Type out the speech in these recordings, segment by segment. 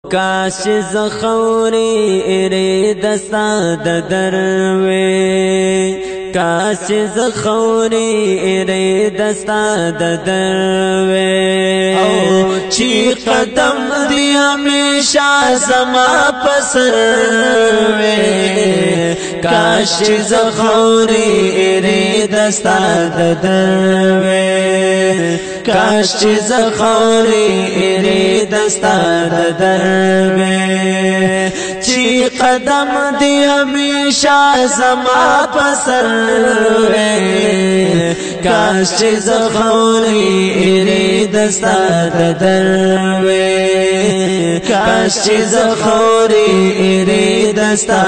کاش زخوري اريدستا دروي کاش زخوري اريدستا دروي او چی قدم دی همیشا زما پسر وی کاش زخوري اريدستا دروي کاش زخوري اريدستا دروي چی قدم دی همیشا زما پسر وی کاش زخوري اريدستا دروي کاش زخوري اريدستا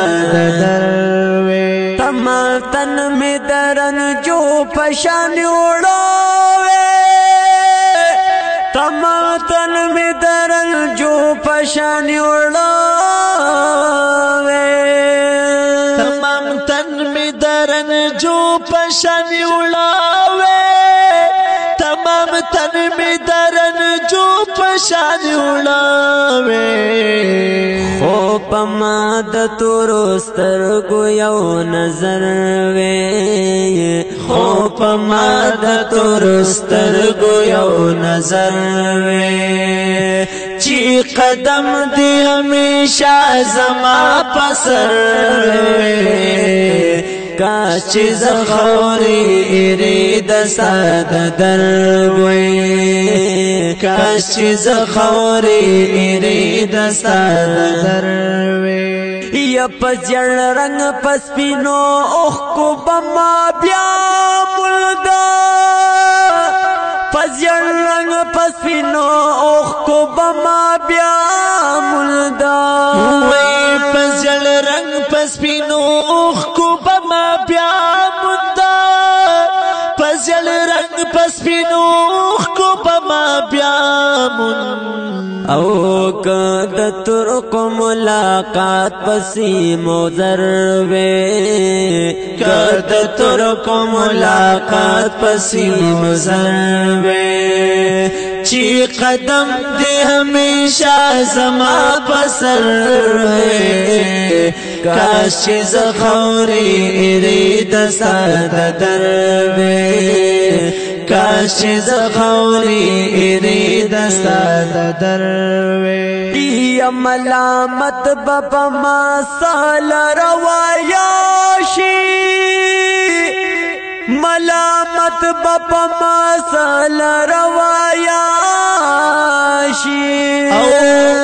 دروي تماتن میں درن جو پشان اڑاوے تماتن میں درن جو پشان اڑاوے تمام تن میں درن جو پشان اڑاوے تمام تن میں درن جو پشان اڑاوے خو پما د تورستر کو یو نظر وے خو پما د تورستر کو یو نظر وے چی قدم دی ہمیشہ زما پسر وے کاش زخوري اريدستا دروي کاش زخوري اريدستا دروي یا پزړ رنگ پسپینو اوخ کو بما بیا ملدا پزړ رنگ پسپینو اوخ کو بما بیا ملدا وای پزړ رنگ پسپینو اوخ کو بما بیا ملدا پزړ رنگ پسپینو اوخ کو بما بیا ملدا او کد ترک ملاقات پسی موزر وے کد ترک ملاقات پسی موزر وے چی قدم دی ہمیشہ زما پسر وے کاش زخوري اريدستا دروي کاش زخوري اريدستا دروي یا ملامت بابا ما سال روایاشی ملامت بابا ما سال روایاشی او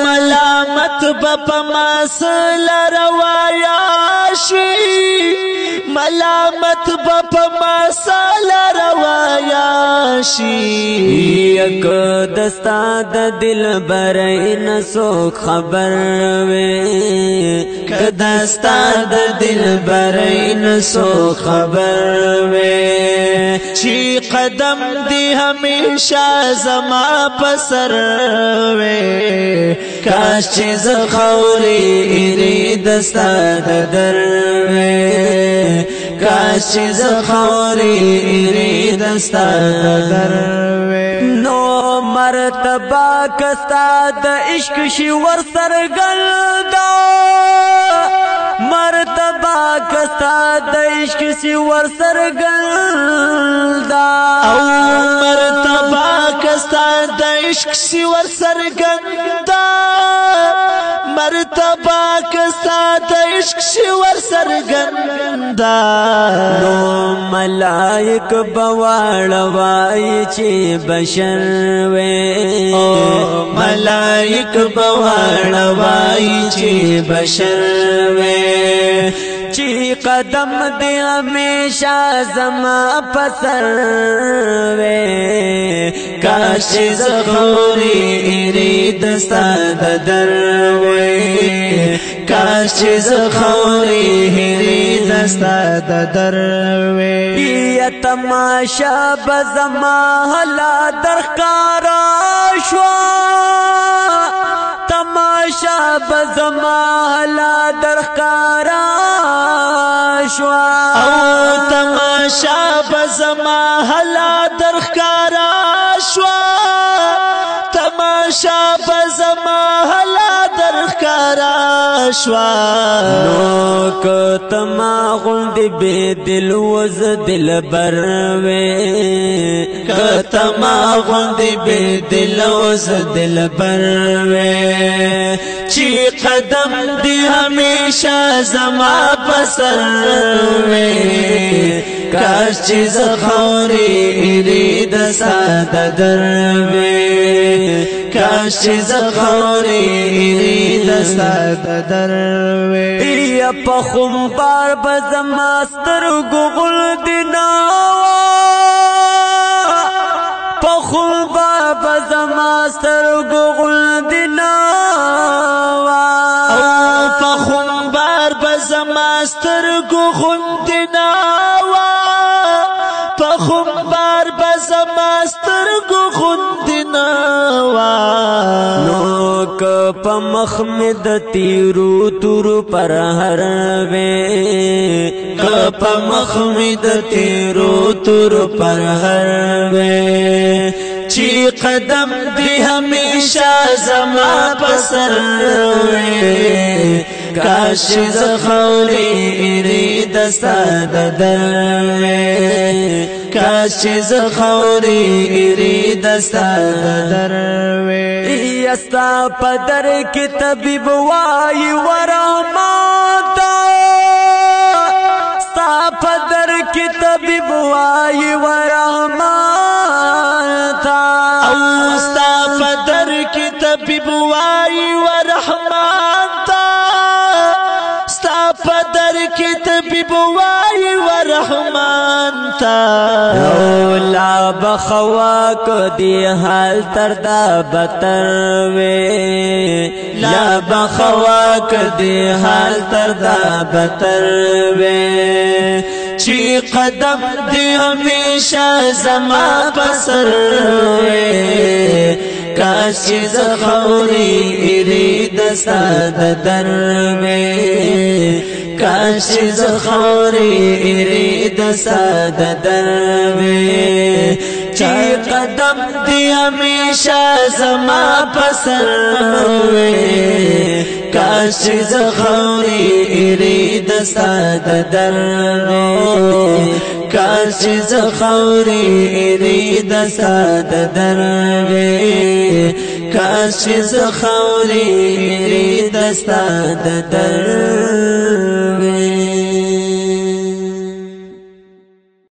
ملامت بابا ما سال روایاشی ملامت بابا ما سال روایاشی یک دستا د دل برین سو خبر وے کدستا د دل برین سو خبر وے چی قدم دی ہمیشہ زما پسر وے کاش زخوري اريدستا دروي کاش زخوري اريدستا دروي نو مرتبہ کستا د عشق شی ور سرګلدا مرتبہ کستا د عشق شی ور سرګلدا او مرتبہ کستا د عشق شی ور سرګلدا مرتبہ کستا د عشق شی ور سرګلدا نو ملائک بواړ وای چې بشر وې ملائک بواړ وای چې بشر وې چی قدم دی ہمیشہ زما پسر وے کاش زخوري اريدستا دروي کاش زخوري اريدستا دروي یا تماشا بزما حلا درکارا شوا تماشا بزما حلا درکارا شوا او تماشا بزما حلا درکارا شوا تماشا بزما حلا راشوا نو کتما غند بے دل وز دل بروے کتما غند بے دل وز دل بروے چی قدم دی ہمیشہ زما پسر وے کاش چیز خوری ارید ساد دروے کاش چیز خوری ارید ساد دروے یا پخم بار بزماستر گغل دیناوا پخم بار بزماستر گغل دیناوا پخم بار بزماستر گغل دیناوا پخم بار بزماستر گغل دیناوا نو کپ مخمد تیرو تور پر ہر وے کپ مخمد تیرو تور پر ہر وے چی قدم دی ہمیشہ زما پسر وے کاش زخوری ارید ساد در وے کاش زخوری ارید ساد در وے یستا پدر کی طبیب وائی ورحماتا ستا پدر کی طبیب وائی ورحماتا ستا پدر کی طبیب وائی ورحماتا ستا پدر کی طبیب وائی ورحماتا لا بخوا کو دی حال تر دا بتر وے لا بخوا کو دی حال تر دا بتر وے چی قدم دی ہمیشہ زما پسر وے کاش چیز خوری ارید ساد در وے کاش چیز خوری ارید ساد در وے چی قدم دی ہمیشہ زما پسر وے کاش چیز خوری ارید ساد در وے کاش چیز خوری ارید ساد در وے کاش چیز خوری ارید ساد در